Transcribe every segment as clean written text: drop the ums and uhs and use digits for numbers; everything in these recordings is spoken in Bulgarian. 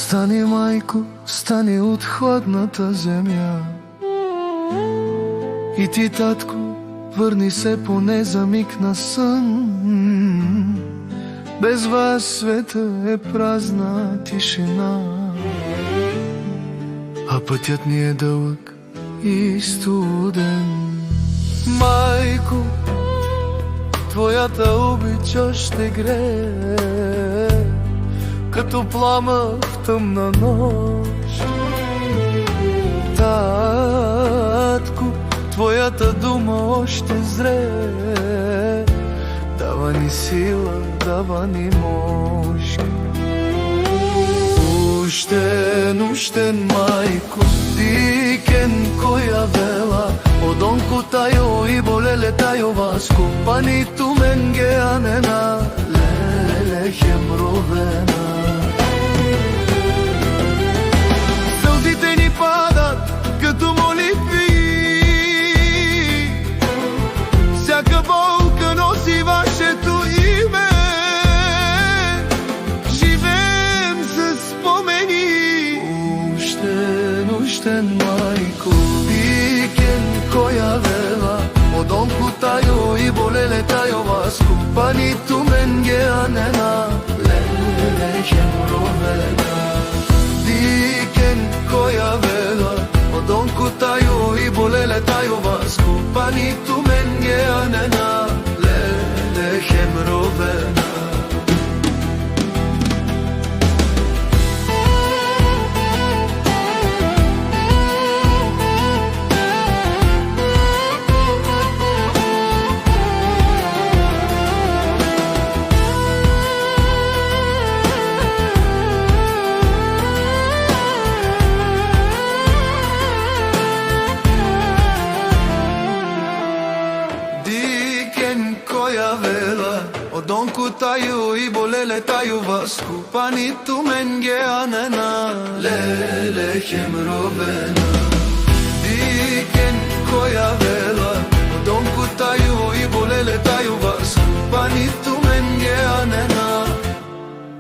Стани, майко, стани от хладната земя. И ти, татко, върни се поне за миг на сън. Без вас света е празна тишина, а пътят ни е дълъг и студен. Майко, твоята обич още грее, като плама в тъмна нощ. Татко, твоята дума още зрее, дава ни сила, дава ни мощ. Ущен, ущен, майко, дикен која вела, одонку тајо и болеле тајо васко, паниту менге анена, леле хемровена. Сълзите ни падат като молитви, всяка болка носи вашето име. Живеем със спомени. Ущен, ущен, майко, дикен која вела, одонку тајо и болеле тајо васко, паниту менге анена, леле хемровена. Дикен која вела, одонку тајо и болеле тајо васко, паниту менге анена, леле хемровена. Одонку тајо и болеле тајо васко, паниту менге анена, леле хемровена. Дикен која вела, одонку тајо и болеле тајо васко, паниту менге анена,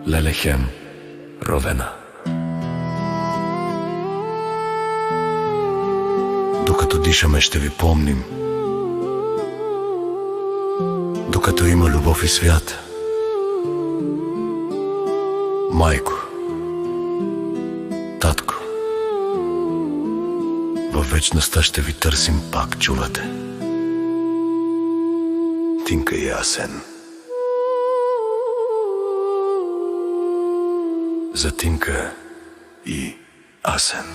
леле хемровена. Докато дишаме ще ви помним, докато има любов и свят. Майко, татко, във вечността ще ви търсим пак, чувате? Тинка и Асен. За Тинка и Асен.